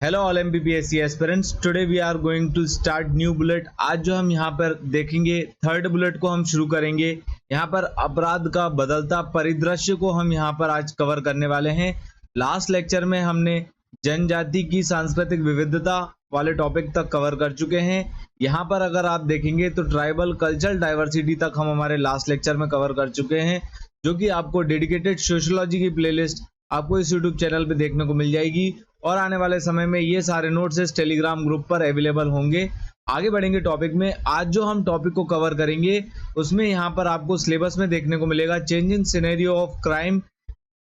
Hello all MPPSC aspirants, today we are going to start new bullet. आज जो हम यहाँ पर देखेंगे थर्ड बुलेट को हम शुरू करेंगे। यहाँ पर अपराध का बदलता परिदृश्य को हम यहाँ पर आज कवर करने वाले हैं। लास्ट लेक्चर में हमने जनजाति की सांस्कृतिक विविधता वाले टॉपिक तक कवर कर चुके हैं। यहाँ पर अगर आप देखेंगे तो ट्राइबल कल्चरल डाइवर्सिटी तक हम हमारे लास्ट लेक्चर में कवर कर चुके हैं, जो कि आपको डेडिकेटेड सोशियोलॉजी की प्लेलिस्ट आपको इस यूट्यूब चैनल पे देखने को मिल जाएगी और आने वाले समय में ये सारे नोट्स इस टेलीग्राम ग्रुप पर अवेलेबल होंगे। आगे बढ़ेंगे टॉपिक में। आज जो हम टॉपिक को कवर करेंगे उसमें यहाँ पर आपको सिलेबस में देखने को मिलेगा चेंजिंग सिनेरियो ऑफ क्राइम,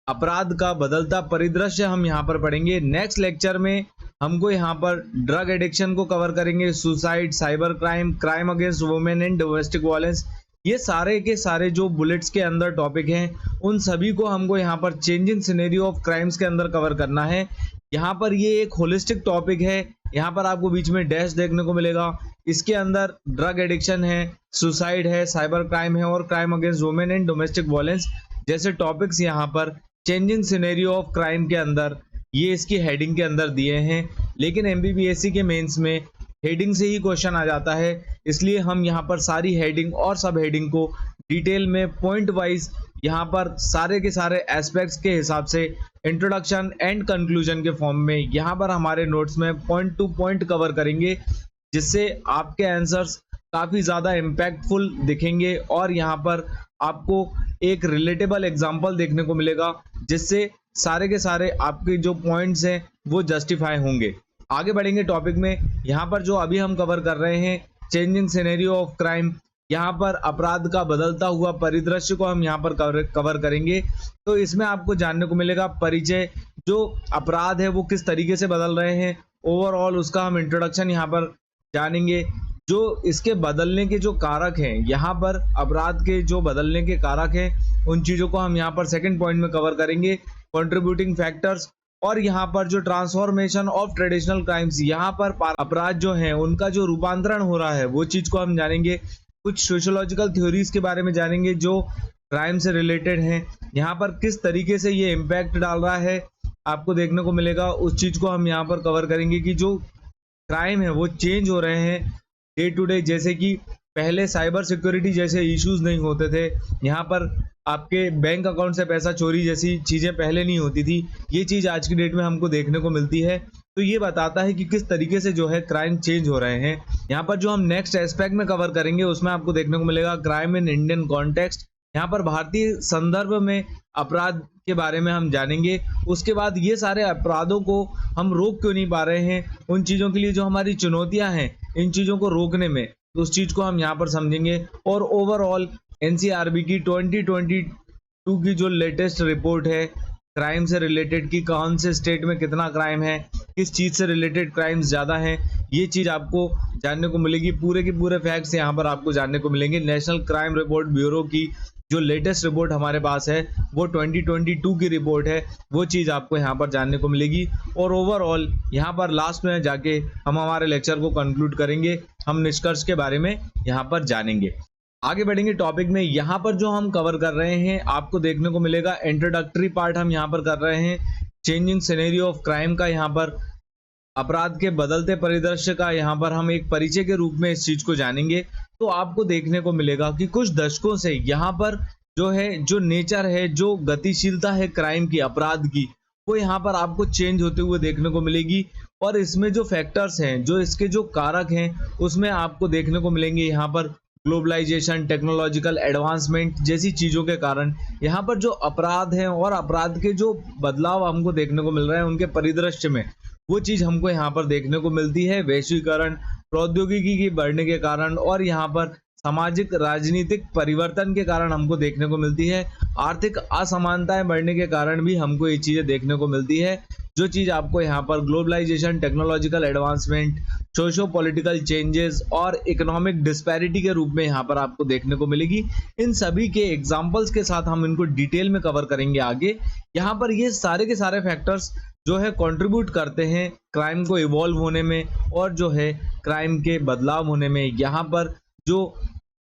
अपराध का बदलता परिदृश्य हम यहाँ पर पढ़ेंगे। नेक्स्ट लेक्चर में हमको यहाँ पर ड्रग एडिक्शन को कवर करेंगे, suicide, cyber crime, crime against women and domestic violence. ये सारे के सारे जो बुलेट्स के अंदर टॉपिक हैं उन सभी को हमको यहाँ पर चेंजिंग सिनेरियो ऑफ क्राइम्स के अंदर कवर करना है। यहाँ पर ये एक होलिस्टिक टॉपिक है। यहाँ पर आपको बीच में डैश देखने को मिलेगा। इसके अंदर ड्रग एडिक्शन है, सुसाइड है, साइबर क्राइम है और crime against women and domestic violence जैसे टॉपिक्स यहाँ पर चेंजिंग सिनेरियो ऑफ क्राइम के अंदर ये इसकी हेडिंग के अंदर दिए हैं। लेकिन एमपीपीएससी के मेंस में हेडिंग से ही क्वेश्चन आ जाता है, इसलिए हम यहाँ पर सारी हेडिंग और सब हेडिंग को डिटेल में पॉइंट वाइज यहाँ पर सारे के सारे एस्पेक्ट्स के हिसाब से इंट्रोडक्शन एंड कंक्लूजन के फॉर्म में यहाँ पर हमारे नोट्स में पॉइंट टू पॉइंट कवर करेंगे, जिससे आपके आंसर्स काफ़ी ज़्यादा इम्पैक्टफुल दिखेंगे और यहाँ पर आपको एक रिलेटेबल एग्जाम्पल देखने को मिलेगा, जिससे सारे के सारे आपके जो पॉइंट्स हैं वो जस्टिफाई होंगे। आगे बढ़ेंगे टॉपिक में। यहाँ पर जो अभी हम कवर कर रहे हैं चेंजिंग सिनेरियो ऑफ क्राइम, यहाँ पर अपराध का बदलता हुआ परिदृश्य को हम यहाँ पर कवर करेंगे। तो इसमें आपको जानने को मिलेगा परिचय, जो अपराध है वो किस तरीके से बदल रहे हैं, ओवरऑल उसका हम इंट्रोडक्शन यहाँ पर जानेंगे। जो इसके बदलने के जो कारक हैं, यहाँ पर अपराध के जो बदलने के कारक हैं उन चीज़ों को हम यहाँ पर सेकंड पॉइंट में कवर करेंगे, कंट्रीब्यूटिंग फैक्टर्स। और यहाँ पर जो ट्रांसफॉर्मेशन ऑफ ट्रेडिशनल क्राइम्स, यहाँ पर अपराध जो हैं उनका जो रूपांतरण हो रहा है वो चीज़ को हम जानेंगे। कुछ सोशियोलॉजिकल थ्योरीज के बारे में जानेंगे जो क्राइम से रिलेटेड हैं, यहाँ पर किस तरीके से ये इम्पैक्ट डाल रहा है आपको देखने को मिलेगा। उस चीज़ को हम यहाँ पर कवर करेंगे कि जो क्राइम है वो चेंज हो रहे हैं डे टू डे। जैसे कि पहले साइबर सिक्योरिटी जैसे इश्यूज नहीं होते थे, यहाँ पर आपके बैंक अकाउंट से पैसा चोरी जैसी चीज़ें पहले नहीं होती थी, ये चीज़ आज की डेट में हमको देखने को मिलती है। तो ये बताता है कि किस तरीके से जो है क्राइम चेंज हो रहे हैं। यहाँ पर जो हम नेक्स्ट एस्पेक्ट में कवर करेंगे उसमें आपको देखने को मिलेगा क्राइम इन इंडियन कॉन्टेक्स्ट। यहाँ पर भारतीय संदर्भ में अपराध के बारे में हम जानेंगे। उसके बाद ये सारे अपराधों को हम रोक क्यों नहीं पा रहे हैं, उन चीज़ों के लिए जो हमारी चुनौतियाँ हैं इन चीज़ों को रोकने में, तो उस चीज़ को हम यहाँ पर समझेंगे। और ओवरऑल एनसीआरबी की 2022 की जो लेटेस्ट रिपोर्ट है क्राइम से रिलेटेड की, कौन से स्टेट में कितना क्राइम है, किस चीज़ से रिलेटेड क्राइम्स ज़्यादा हैं, ये चीज़ आपको जानने को मिलेगी। पूरे के पूरे फैक्ट्स यहाँ पर आपको जानने को मिलेंगे। नेशनल क्राइम रिपोर्ट ब्यूरो की जो लेटेस्ट रिपोर्ट हमारे पास है वो 2022 की रिपोर्ट है, वो चीज़ आपको यहाँ पर जानने को मिलेगी। और ओवरऑल यहाँ पर लास्ट में जाके हम हमारे लेक्चर को कंक्लूड करेंगे, हम निष्कर्ष के बारे में यहाँ पर जानेंगे। आगे बढ़ेंगे टॉपिक में। यहाँ पर जो हम कवर कर रहे हैं आपको देखने को मिलेगा इंट्रोडक्टरी पार्ट हम यहाँ पर कर रहे हैं चेंजिंग सिनेरियो ऑफ क्राइम का। यहाँ पर अपराध के बदलते परिदृश्य का यहाँ पर हम एक परिचय के रूप में इस चीज़ को जानेंगे। तो आपको देखने को मिलेगा कि कुछ दशकों से यहाँ पर जो है, जो नेचर है, जो गतिशीलता है क्राइम की, अपराध की, वो यहाँ पर आपको चेंज होते हुए देखने को मिलेगी। और इसमें जो फैक्टर्स हैं, जो इसके जो कारक हैं, उसमें आपको देखने को मिलेंगे यहाँ पर ग्लोबलाइजेशन, टेक्नोलॉजिकल एडवांसमेंट जैसी चीज़ों के कारण यहाँ पर जो अपराध हैं और अपराध के जो बदलाव हमको देखने को मिल रहे हैं उनके परिदृश्य में, वो चीज़ हमको यहाँ पर देखने को मिलती है। वैश्वीकरण, प्रौद्योगिकी की बढ़ने के कारण और यहाँ पर सामाजिक राजनीतिक परिवर्तन के कारण हमको देखने को मिलती है। आर्थिक असमानताएं बढ़ने के कारण भी हमको ये चीज़ें देखने को मिलती है। जो चीज़ आपको यहाँ पर globalisation, technological advancement, socio political changes और इकोनॉमिक डिस्पैरिटी के रूप में यहाँ पर आपको देखने को मिलेगी। इन सभी के एग्जाम्पल्स के साथ हम इनको डिटेल में कवर करेंगे आगे। यहाँ पर ये सारे के सारे फैक्टर्स जो है कंट्रीब्यूट करते हैं क्राइम को इवॉल्व होने में और जो है क्राइम के बदलाव होने में। यहाँ पर जो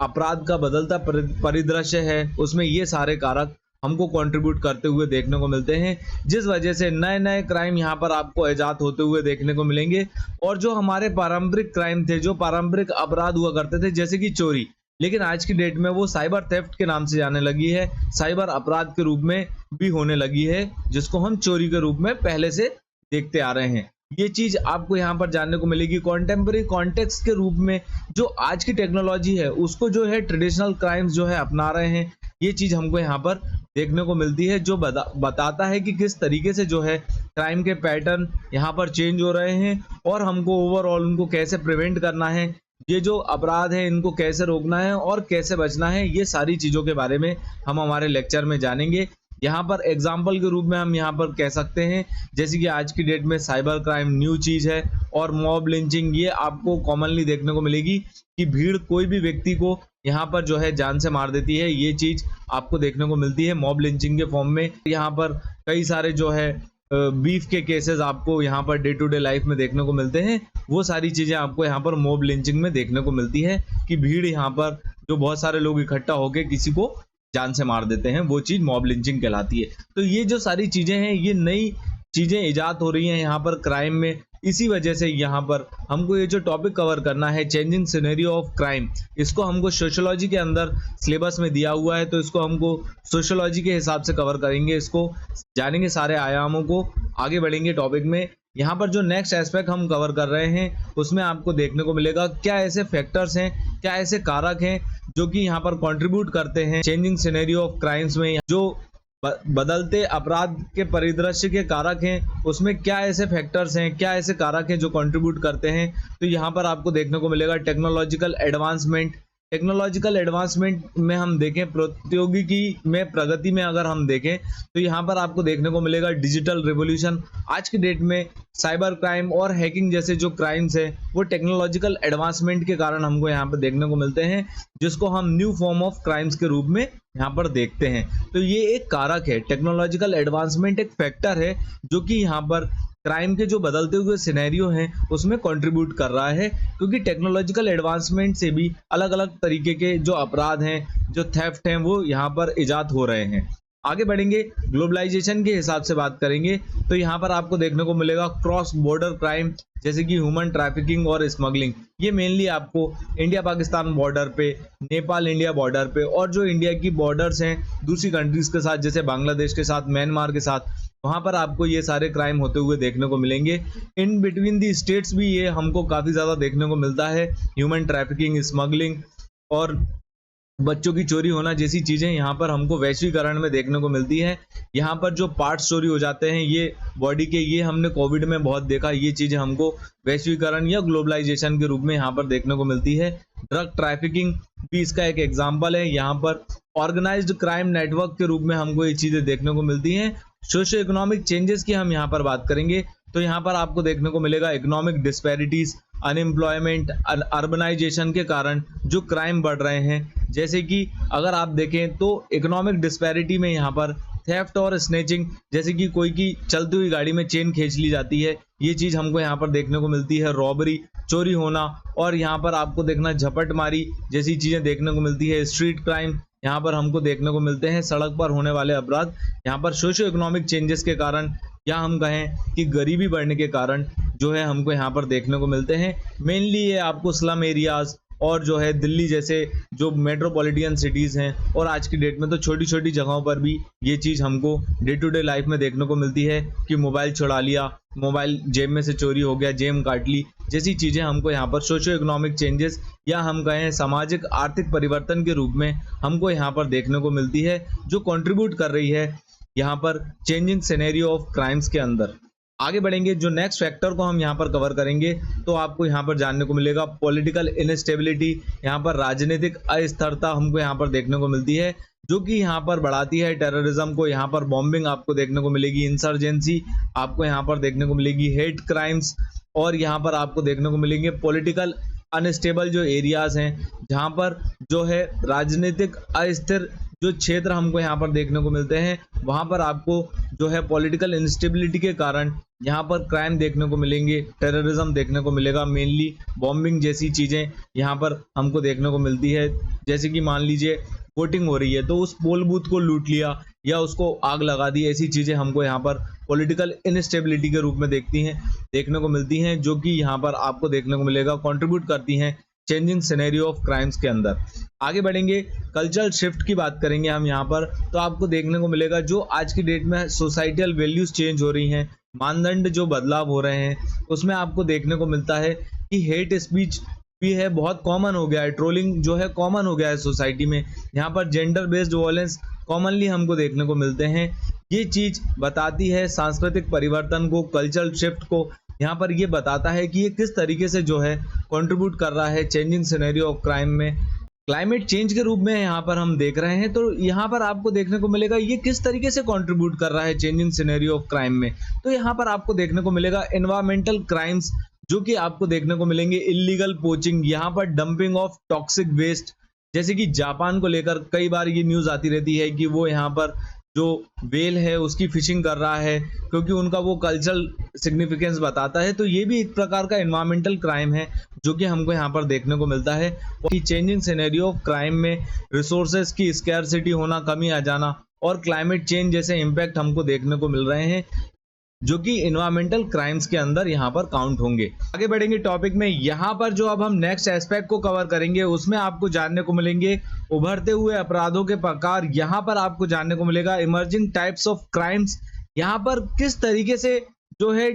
अपराध का बदलता परिदृश्य है उसमें ये सारे कारक हमको कंट्रीब्यूट करते हुए देखने को मिलते हैं, जिस वजह से नए नए क्राइम यहाँ पर आपको इजाद होते हुए देखने को मिलेंगे। और जो हमारे पारंपरिक क्राइम थे, जो पारंपरिक अपराध हुआ करते थे जैसे कि चोरी, लेकिन आज की डेट में वो साइबर थेफ्ट के नाम से जाने लगी है, साइबर अपराध के रूप में भी होने लगी है, जिसको हम चोरी के रूप में पहले से देखते आ रहे हैं। ये चीज आपको यहाँ पर जानने को मिलेगी। कॉन्टेम्पररी कॉन्टेक्स्ट के रूप में जो आज की टेक्नोलॉजी है उसको जो है ट्रेडिशनल क्राइम्स जो है अपना रहे हैं, ये चीज हमको यहाँ पर देखने को मिलती है, जो बताता है कि किस तरीके से जो है क्राइम के पैटर्न यहाँ पर चेंज हो रहे हैं और हमको ओवरऑल उनको कैसे प्रिवेंट करना है, ये जो अपराध है इनको कैसे रोकना है और कैसे बचना है, ये सारी चीज़ों के बारे में हम हमारे लेक्चर में जानेंगे। यहाँ पर एग्जाम्पल के रूप में हम यहाँ पर कह सकते हैं जैसे कि आज की डेट में साइबर क्राइम न्यू चीज़ है और मॉब लिंचिंग ये आपको कॉमनली देखने को मिलेगी कि भीड़ कोई भी व्यक्ति को यहाँ पर जो है जान से मार देती है, ये चीज़ आपको देखने को मिलती है मॉब लिंचिंग के फॉर्म में। यहाँ पर कई सारे जो है बीफ के केसेस आपको यहाँ per day to day life में देखने को मिलते हैं, वो सारी चीज़ें आपको यहाँ पर मॉब लिंचिंग में देखने को मिलती है कि भीड़ यहाँ पर जो बहुत सारे लोग इकट्ठा होकर किसी को जान से मार देते हैं, वो चीज़ मॉब लिंचिंग कहलाती है। तो ये जो सारी चीज़ें हैं ये नई चीज़ें इजाद हो रही हैं यहाँ पर क्राइम में, इसी वजह से यहाँ पर हमको ये जो टॉपिक कवर करना है चेंजिंग सिनेरियो ऑफ क्राइम, इसको हमको सोशियोलॉजी के अंदर सिलेबस में दिया हुआ है, तो इसको हमको सोशियोलॉजी के हिसाब से कवर करेंगे, इसको जानेंगे सारे आयामों को, आगे बढ़ेंगे टॉपिक में। यहाँ पर जो नेक्स्ट एस्पेक्ट हम कवर कर रहे हैं उसमें आपको देखने को मिलेगा क्या ऐसे फैक्टर्स हैं, क्या ऐसे कारक हैं जो कि यहाँ पर कंट्रीब्यूट करते हैं चेंजिंग सिनेरियो ऑफ क्राइम्स में, जो बदलते अपराध के परिदृश्य के कारक हैं, उसमें क्या ऐसे फैक्टर्स हैं, क्या ऐसे कारक हैं जो कंट्रीब्यूट करते हैं। तो यहाँ पर आपको देखने को मिलेगा टेक्नोलॉजिकल एडवांसमेंट। टेक्नोलॉजिकल एडवांसमेंट में हम देखें, प्रौद्योगिकी में प्रगति में अगर हम देखें तो यहाँ पर आपको देखने को मिलेगा डिजिटल रिवॉल्यूशन। आज की डेट में साइबर क्राइम और हैकिंग जैसे जो क्राइम्स हैं वो टेक्नोलॉजिकल एडवांसमेंट के कारण हमको यहाँ पर देखने को मिलते हैं, जिसको हम न्यू फॉर्म ऑफ क्राइम्स के रूप में यहाँ पर देखते हैं। तो ये एक कारक है, टेक्नोलॉजिकल एडवांसमेंट एक फैक्टर है जो कि यहाँ पर क्राइम के जो बदलते हुए सिनेरियो हैं उसमें कंट्रीब्यूट कर रहा है, क्योंकि टेक्नोलॉजिकल एडवांसमेंट से भी अलग अलग तरीके के जो अपराध हैं, जो थेफ्ट हैं, वो यहाँ पर इजाद हो रहे हैं। आगे बढ़ेंगे, ग्लोबलाइजेशन के हिसाब से बात करेंगे तो यहाँ पर आपको देखने को मिलेगा क्रॉस बॉर्डर क्राइम जैसे कि ह्यूमन ट्रैफिकिंग और स्मगलिंग। ये मेनली आपको इंडिया पाकिस्तान बॉर्डर पे, नेपाल इंडिया बॉर्डर पे और जो इंडिया की बॉर्डर्स हैं दूसरी कंट्रीज के साथ जैसे बांग्लादेश के साथ, म्यांमार के साथ, वहाँ पर आपको ये सारे क्राइम होते हुए देखने को मिलेंगे। इन बिटवीन दी स्टेट्स भी ये हमको काफ़ी ज़्यादा देखने को मिलता है, ह्यूमन ट्रैफिकिंग, स्मगलिंग और बच्चों की चोरी होना जैसी चीज़ें यहाँ पर हमको वैश्वीकरण में देखने को मिलती है। यहाँ पर जो पार्ट्स चोरी हो जाते हैं ये बॉडी के, ये हमने कोविड में बहुत देखा, ये चीज़ें हमको वैश्वीकरण या ग्लोबलाइजेशन के रूप में यहाँ पर देखने को मिलती है। ड्रग ट्रैफिकिंग भी इसका एक एग्जाम्पल है। यहाँ पर ऑर्गेनाइज्ड क्राइम नेटवर्क के रूप में हमको ये चीज़ें देखने को मिलती हैं। सोशियो इकोनॉमिक चेंजेस की हम यहाँ पर बात करेंगे तो यहाँ पर आपको देखने को मिलेगा इकोनॉमिक डिस्पैरिटीज, अनएम्प्लॉयमेंट, अर्बनाइजेशन के कारण जो क्राइम बढ़ रहे हैं। जैसे कि अगर आप देखें तो इकोनॉमिक डिस्पैरिटी में यहाँ पर थेफ्ट और स्नेचिंग, जैसे कि कोई की चलती हुई गाड़ी में चेन खींच ली जाती है, ये चीज़ हमको यहाँ पर देखने को मिलती है। रॉबरी, चोरी होना, और यहाँ पर आपको देखना झपटमारी जैसी चीज़ें देखने को मिलती है। स्ट्रीट क्राइम यहाँ पर हमको देखने को मिलते हैं, सड़क पर होने वाले अपराध। यहाँ पर सोशियो इकोनॉमिक चेंजेस के कारण या हम कहें कि गरीबी बढ़ने के कारण जो है हमको यहाँ पर देखने को मिलते हैं। मेनली ये आपको स्लम एरियाज और जो है दिल्ली जैसे जो मेट्रोपॉलिटन सिटीज़ हैं, और आज की डेट में तो छोटी छोटी जगहों पर भी ये चीज़ हमको डे टू डे लाइफ में देखने को मिलती है कि मोबाइल चुरा लिया, मोबाइल जेब में से चोरी हो गया, जेब काट ली, जैसी चीज़ें हमको यहाँ पर सोशियो इकोनॉमिक चेंजेस या हम कहें सामाजिक आर्थिक परिवर्तन के रूप में हमको यहाँ पर देखने को मिलती है, जो कंट्रीब्यूट कर रही है यहाँ पर चेंजिंग सिनेरियो ऑफ क्राइम्स के अंदर। आगे बढ़ेंगे, जो नेक्स्ट फैक्टर को हम यहाँ पर कवर करेंगे तो आपको यहाँ पर जानने को मिलेगा पॉलिटिकल इनस्टेबिलिटी। यहाँ पर राजनीतिक अस्थिरता हमको यहाँ पर देखने को मिलती है, जो कि यहाँ पर बढ़ाती है टेररिज्म को। यहाँ पर बॉम्बिंग आपको देखने को मिलेगी, इंसर्जेंसी आपको यहाँ पर देखने को मिलेगी, हेट क्राइम्स, और यहाँ पर आपको देखने को मिलेंगे पॉलिटिकल अनस्टेबल जो एरियाज हैं, जहाँ पर जो है राजनीतिक अस्थिर जो क्षेत्र हमको यहाँ पर देखने को मिलते हैं, वहाँ पर आपको जो है पॉलिटिकल इंस्टेबिलिटी के कारण यहाँ पर क्राइम देखने को मिलेंगे, टेररिज्म देखने को मिलेगा। मेनली बॉम्बिंग जैसी चीज़ें यहाँ पर हमको देखने को मिलती है। जैसे कि मान लीजिए वोटिंग हो रही है तो उस पोल बूथ को लूट लिया, या उसको आग लगा दी, ऐसी चीज़ें हमको यहाँ पर पॉलिटिकल इनस्टेबिलिटी के रूप में देखने को मिलती हैं, जो कि यहाँ पर आपको देखने को मिलेगा कंट्रीब्यूट करती हैं चेंजिंग सिनेरियो ऑफ क्राइम्स के अंदर। आगे बढ़ेंगे, कल्चरल शिफ्ट की बात करेंगे हम यहाँ पर, तो आपको देखने को मिलेगा जो आज की डेट में सोसाइटल वैल्यूज चेंज हो रही हैं, मानदंड जो बदलाव हो रहे हैं, उसमें आपको देखने को मिलता है कि हेट स्पीच भी है, बहुत कॉमन हो गया है, ट्रोलिंग जो है कॉमन हो गया है सोसाइटी में। यहाँ पर जेंडर बेस्ड वायलेंस कॉमनली हमको देखने को मिलते हैं। ये चीज बताती है सांस्कृतिक परिवर्तन को, कल्चरल शिफ्ट को। यहाँ पर ये बताता है कि ये किस तरीके से जो है कंट्रीब्यूट कर रहा है चेंजिंग सिनेरियो ऑफ क्राइम में। क्लाइमेट चेंज के रूप में यहाँ पर हम देख रहे हैं, तो यहाँ पर आपको देखने को मिलेगा ये किस तरीके से कंट्रीब्यूट कर रहा है चेंजिंग सिनेरियो ऑफ क्राइम में। तो यहाँ पर आपको देखने को मिलेगा एनवायरमेंटल क्राइम्स, जो कि आपको देखने को मिलेंगे इलीगल पोचिंग, यहाँ पर डंपिंग ऑफ टॉक्सिक वेस्ट, जैसे कि जापान को लेकर कई बार ये न्यूज आती रहती है कि वो यहाँ पर जो व्हेल है उसकी फिशिंग कर रहा है, क्योंकि उनका वो कल्चरल सिग्निफिकेंस बताता है। तो ये भी एक प्रकार का एनवायरमेंटल क्राइम है जो कि हमको यहाँ पर देखने को मिलता है कि चेंजिंग सिनेरियो ऑफ क्राइम में रिसोर्सेज की स्कैरसिटी होना, कमी आ जाना और क्लाइमेट चेंज जैसे इम्पैक्ट हमको देखने को मिल रहे हैं, जो कि इन्वायरमेंटल क्राइम्स के अंदर यहाँ पर काउंट होंगे। आगे बढ़ेंगे टॉपिक में, यहाँ पर जो अब हम नेक्स्ट एस्पेक्ट को कवर करेंगे उसमें आपको जानने को मिलेंगे उभरते हुए अपराधों के प्रकार। यहाँ पर आपको जानने को मिलेगा इमर्जिंग टाइप्स ऑफ क्राइम्स, यहाँ पर किस तरीके से जो है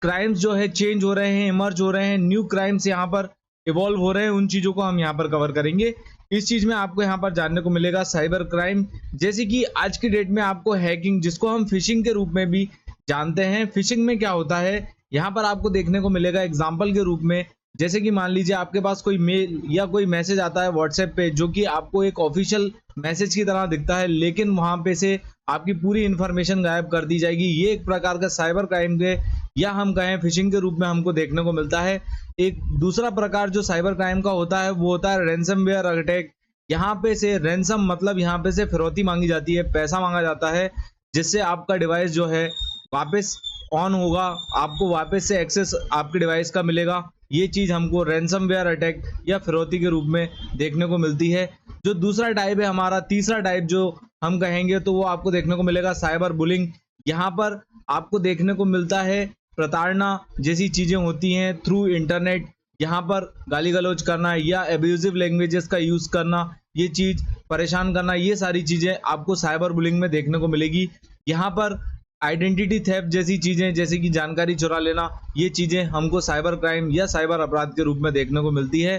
क्राइम्स जो है चेंज हो रहे हैं, इमर्ज हो रहे हैं, न्यू क्राइम्स यहाँ पर इवॉल्व हो रहे हैं, उन चीजों को हम यहाँ पर कवर करेंगे। इस चीज में आपको यहाँ पर जानने को मिलेगा साइबर क्राइम, जैसे कि आज की डेट में आपको हैकिंग, जिसको हम फिशिंग के रूप में भी जानते हैं। फिशिंग में क्या होता है, यहाँ पर आपको देखने को मिलेगा एग्जाम्पल के रूप में, जैसे कि मान लीजिए आपके पास कोई मेल या कोई मैसेज आता है व्हाट्सएप पे, जो कि आपको एक ऑफिशियल मैसेज की तरह दिखता है, लेकिन वहां पे से आपकी पूरी इंफॉर्मेशन गायब कर दी जाएगी। ये एक प्रकार का साइबर क्राइम के या हम कहें फिशिंग के रूप में हमको देखने को मिलता है। एक दूसरा प्रकार जो साइबर क्राइम का होता है वो होता है रैंसमवेयर अटैक। यहाँ पे से रैंसम मतलब यहाँ पे से फिरौती मांगी जाती है, पैसा मांगा जाता है, जिससे आपका डिवाइस जो है वापस ऑन होगा, आपको वापस से एक्सेस आपके डिवाइस का मिलेगा। ये चीज हमको रैंसमवेयर अटैक या फिरौती के रूप में देखने को मिलती है। जो दूसरा टाइप है हमारा, तीसरा टाइप जो हम कहेंगे, तो वो आपको देखने को मिलेगा साइबर बुलिंग। यहाँ पर आपको देखने को मिलता है प्रताड़ना जैसी चीजें होती हैं थ्रू इंटरनेट, यहाँ पर गाली गलौज करना या एब्यूजिव लैंग्वेजेस का यूज करना, ये चीज परेशान करना, ये सारी चीजें आपको साइबर बुलिंग में देखने को मिलेगी। यहाँ पर आइडेंटिटी थेफ्ट जैसी चीजें, जैसे कि जानकारी चुरा लेना, ये चीजें हमको साइबर क्राइम या साइबर अपराध के रूप में देखने को मिलती है।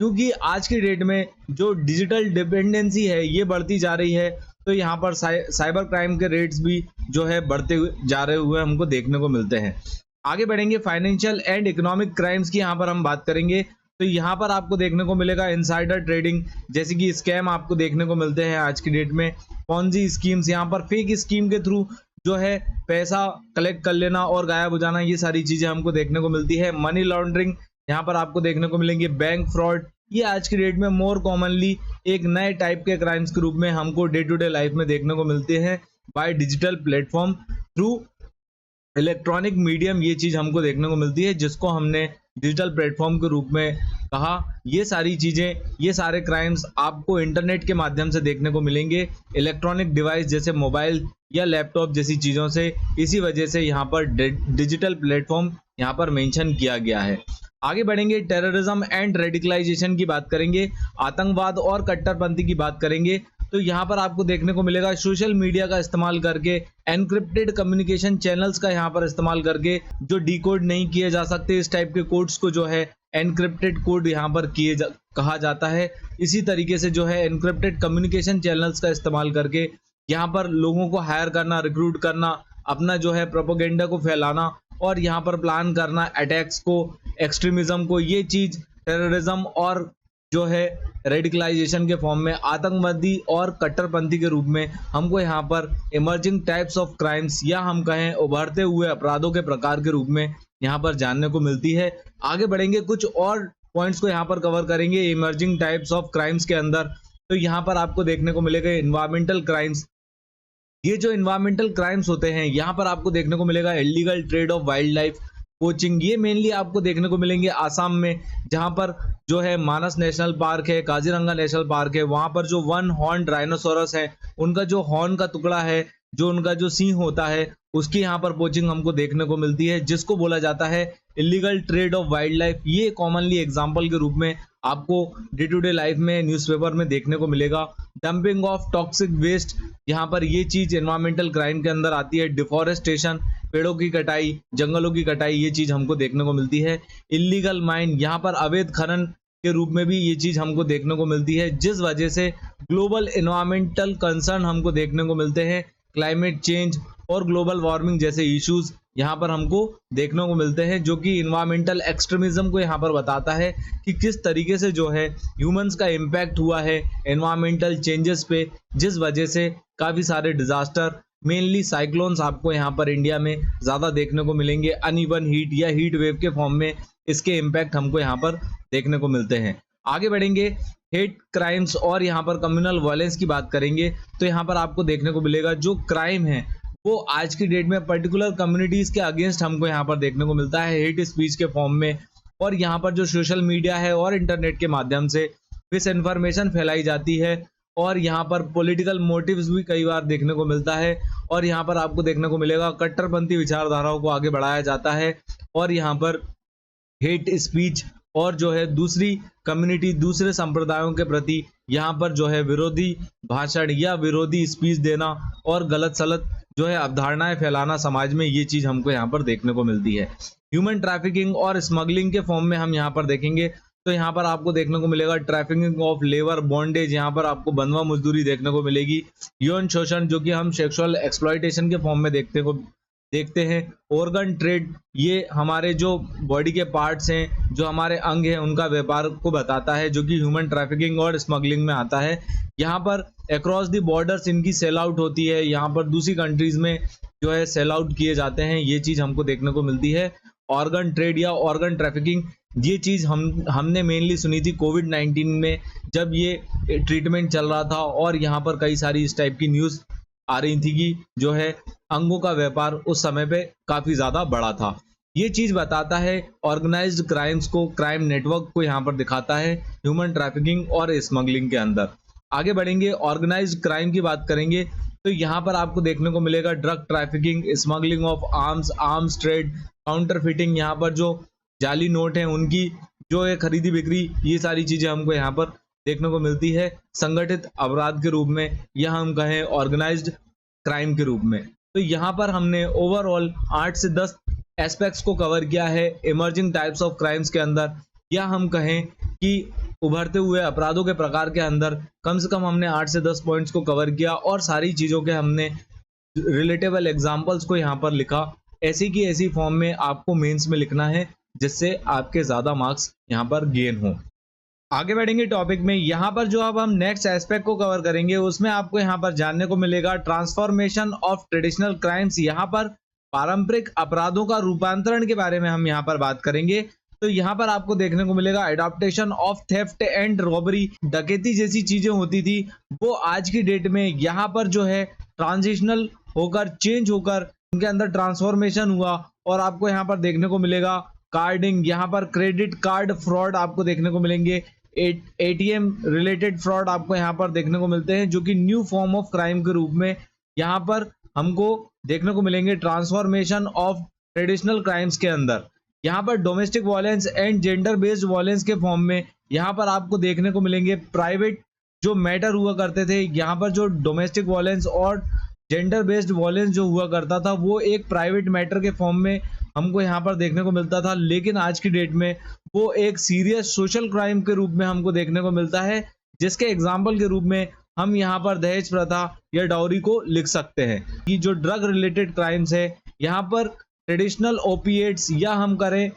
क्योंकि आज की डेट में जो डिजिटल डिपेंडेंसी है ये बढ़ती जा रही है, तो यहाँ पर साइबर क्राइम के रेट्स भी जो है बढ़ते जा रहे हुए हमको देखने को मिलते हैं। आगे बढ़ेंगे, फाइनेंशियल एंड इकोनॉमिक क्राइम्स की यहाँ पर हम बात करेंगे। तो यहाँ पर आपको देखने को मिलेगा इनसाइडर ट्रेडिंग, जैसे कि स्कैम आपको देखने को मिलते हैं आज की डेट में। पॉन्जी स्कीम्स, यहाँ पर फेक स्कीम के थ्रू जो है पैसा कलेक्ट कर लेना और गायब हो जाना, ये सारी चीजें हमको देखने को मिलती है। मनी लॉन्ड्रिंग, यहाँ पर आपको देखने को मिलेंगे बैंक फ्रॉड, ये आज की डेट में मोर कॉमनली एक नए टाइप के क्राइम्स के रूप में हमको डे टू डे लाइफ में देखने को मिलते हैं by digital platform through electronic medium. ये चीज हमको देखने को मिलती है, जिसको हमने डिजिटल प्लेटफॉर्म के रूप में कहा। ये सारी चीजें, ये सारे क्राइम्स आपको इंटरनेट के माध्यम से देखने को मिलेंगे, इलेक्ट्रॉनिक डिवाइस जैसे मोबाइल या लैपटॉप जैसी चीजों से। इसी वजह से यहाँ पर डिजिटल प्लेटफॉर्म यहाँ पर मेंशन किया गया है। आगे बढ़ेंगे, टेररिज्म एंड रेडिकलाइजेशन की बात करेंगे, आतंकवाद और कट्टरपंथी की बात करेंगे। तो यहाँ पर आपको देखने को मिलेगा सोशल मीडिया का इस्तेमाल करके, एनक्रिप्टेड कम्युनिकेशन चैनल्स का यहाँ पर इस्तेमाल करके, जो डिकोड नहीं किए जा सकते, इस टाइप के कोड्स को जो है एनक्रिप्टेड कोड यहाँ पर कहा जाता है। इसी तरीके से जो है एनक्रिप्टेड कम्युनिकेशन चैनल्स का इस्तेमाल करके यहाँ पर लोगों को हायर करना, रिक्रूट करना, अपना जो है प्रोपेगेंडा को फैलाना और यहाँ पर प्लान करना अटैक्स को, एक्सट्रीमिज्म को, ये चीज टेररिज्म और जो है रेडिकलाइजेशन के फॉर्म में आतंकवादी और कट्टरपंथी के रूप में हमको यहाँ पर इमर्जिंग टाइप्स ऑफ क्राइम्स या हम कहें उभरते हुए अपराधों के प्रकार के रूप में यहाँ पर जानने को मिलती है। आगे बढ़ेंगे, कुछ और पॉइंट्स को यहाँ पर कवर करेंगे इमर्जिंग टाइप्स ऑफ क्राइम्स के अंदर। तो यहाँ पर आपको देखने को मिलेगा इन्वायरमेंटल क्राइम्स। ये जो इन्वायरमेंटल क्राइम्स होते हैं, यहाँ पर आपको देखने को मिलेगा illegal trade off wild life, poaching, ये मेनली आपको देखने को मिलेंगे आसाम में, जहाँ पर जो है मानस नेशनल पार्क है, काजीरंगा नेशनल पार्क है, वहां पर जो वन हॉर्न राइनोसोरस है, उनका जो हॉर्न का टुकड़ा है, जो उनका जो सिंह होता है, उसकी यहाँ पर पोचिंग हमको देखने को मिलती है, जिसको बोला जाता है illegal trade off wild life. ये कॉमनली एग्जाम्पल के रूप में आपको डे टू डे लाइफ में न्यूज़पेपर में देखने को मिलेगा। डंपिंग ऑफ टॉक्सिक वेस्ट, यहाँ पर ये चीज एनवायरमेंटल क्राइम के अंदर आती है। डिफॉरेस्टेशन, पेड़ों की कटाई, जंगलों की कटाई, ये चीज हमको देखने को मिलती है। इलीगल माइन, यहाँ पर अवैध खनन के रूप में भी ये चीज हमको देखने को मिलती है, जिस वजह से ग्लोबल एनवायरमेंटल कंसर्न हमको देखने को मिलते हैं। क्लाइमेट चेंज और ग्लोबल वार्मिंग जैसे इश्यूज यहाँ पर हमको देखने को मिलते हैं, जो कि इन्वायरमेंटल एक्सट्रीमिज्म को यहाँ पर बताता है कि किस तरीके से जो है ह्यूमंस का इम्पैक्ट हुआ है एनवायरमेंटल चेंजेस पे, जिस वजह से काफ़ी सारे डिजास्टर, मेनली साइक्लोन्स आपको यहाँ पर इंडिया में ज़्यादा देखने को मिलेंगे। अनइवन हीट या हीट वेव के फॉर्म में इसके इम्पैक्ट हमको यहाँ पर देखने को मिलते हैं। आगे बढ़ेंगे, हेट क्राइम्स और यहाँ पर कम्युनल वायलेंस की बात करेंगे तो यहाँ पर आपको देखने को मिलेगा जो क्राइम है वो आज की डेट में पर्टिकुलर कम्युनिटीज के अगेंस्ट हमको यहाँ पर देखने को मिलता है हेट स्पीच के फॉर्म में। और यहाँ पर जो सोशल मीडिया है और इंटरनेट के माध्यम से मिस इन्फॉर्मेशन फैलाई जाती है और यहाँ पर पॉलिटिकल मोटिव्स भी कई बार देखने को मिलता है। और यहाँ पर आपको देखने को मिलेगा कट्टरपंथी विचारधाराओं को आगे बढ़ाया जाता है और यहाँ पर हेट स्पीच और जो है दूसरी कम्युनिटी, दूसरे संप्रदायों के प्रति यहाँ पर जो है विरोधी भाषण या विरोधी स्पीच देना और गलत सलत जो है अवधारणाएं फैलाना समाज में, ये चीज हमको यहाँ पर देखने को मिलती है। ह्यूमन ट्रैफिकिंग और स्मगलिंग के फॉर्म में हम यहाँ पर देखेंगे तो यहाँ पर आपको देखने को मिलेगा ट्रैफिकिंग ऑफ लेबर, बॉन्डेज, यहाँ पर आपको बंधुआ मजदूरी देखने को मिलेगी। यौन शोषण, जो कि हम सेक्सुअल एक्सप्लॉयटेशन के फॉर्म में देखते हैं। ऑर्गन ट्रेड, ये हमारे जो बॉडी के पार्ट्स हैं, जो हमारे अंग हैं, उनका व्यापार को बताता है, जो कि ह्यूमन ट्रैफिकिंग और स्मगलिंग में आता है। यहाँ पर अक्रॉस द बॉर्डर्स इनकी सेल आउट होती है, यहाँ पर दूसरी कंट्रीज में जो है सेल आउट किए जाते हैं, ये चीज हमको देखने को मिलती है। ऑर्गन ट्रेड या ऑर्गन ट्रैफिकिंग, ये चीज हमने मेनली सुनी थी कोविड-19 में, जब ये ट्रीटमेंट चल रहा था और यहाँ पर कई सारी इस टाइप की न्यूज आ रही थी कि जो है अंगों का व्यापार उस समय पे काफी ज्यादा बड़ा था। ये चीज बताता है ऑर्गेनाइज्ड क्राइम्स को, क्राइम नेटवर्क को यहाँ पर दिखाता है ह्यूमन ट्रैफिकिंग और स्मगलिंग के अंदर। आगे बढ़ेंगे, ऑर्गेनाइज्ड क्राइम की बात करेंगे तो यहाँ पर आपको देखने को मिलेगा drug trafficking, smuggling of arms, arms trade, counterfeiting, यहाँ पर जो जाली नोट है उनकी जो है खरीदी बिक्री, ये सारी चीजें हमको यहाँ पर देखने को मिलती है संगठित अपराध के रूप में या हम कहें ऑर्गेनाइज्ड क्राइम के रूप में। तो यहाँ पर हमने ओवरऑल 8 से 10 एस्पेक्ट्स को कवर किया है इमर्जिंग टाइप्स ऑफ क्राइम्स के अंदर, या हम कहें कि उभरते हुए अपराधों के प्रकार के अंदर कम से कम हमने 8 से 10 पॉइंट्स को कवर किया और सारी चीज़ों के हमने रिलेटेबल एग्जाम्पल्स को यहाँ पर लिखा। ऐसी की ऐसी फॉर्म में आपको मेंस में लिखना है जिससे आपके ज़्यादा मार्क्स यहाँ पर गेन हो। आगे बढ़ेंगे टॉपिक में, यहाँ पर जो अब हम नेक्स्ट एस्पेक्ट को कवर करेंगे उसमें आपको यहाँ पर जानने को मिलेगा ट्रांसफॉर्मेशन ऑफ ट्रेडिशनल क्राइम्स। यहाँ पर पारंपरिक अपराधों का रूपांतरण के बारे में हम यहाँ पर बात करेंगे। तो यहाँ पर आपको देखने को मिलेगा adaptation of theft and robbery, डकैती जैसी चीजें होती थी वो आज की डेट में यहाँ पर जो है ट्रांजिशनल होकर, चेंज होकर उनके अंदर ट्रांसफॉर्मेशन हुआ। और आपको यहाँ पर देखने को मिलेगा कार्डिंग, यहाँ पर क्रेडिट कार्ड फ्रॉड आपको देखने को मिलेंगे, एटीएम रिलेटेड फ्रॉड आपको यहाँ पर देखने को मिलते हैं, जो कि न्यू फॉर्म ऑफ क्राइम के रूप में यहाँ पर हमको देखने को मिलेंगे ट्रांसफॉर्मेशन ऑफ ट्रेडिशनल क्राइम्स के अंदर। यहाँ पर domestic violence and gender based violence के फॉर्म में यहाँ पर आपको देखने को मिलेंगे प्राइवेट जो मैटर हुआ करते थे, यहाँ पर जो डोमेस्टिक वायलेंस और जेंडर बेस्ड वायलेंस जो हुआ करता था वो एक प्राइवेट मैटर के फॉर्म में हमको यहाँ पर देखने को मिलता था, लेकिन आज की डेट में वो एक सीरियस सोशल क्राइम के रूप में हमको देखने को मिलता है, जिसके एग्जाम्पल के रूप में हम यहाँ पर दहेज प्रथा या डाउरी को लिख सकते हैं। कि जो ड्रग रिलेटेड क्राइम्स है यहाँ पर ट्रेडिशनल ओपिएट्स या हम करें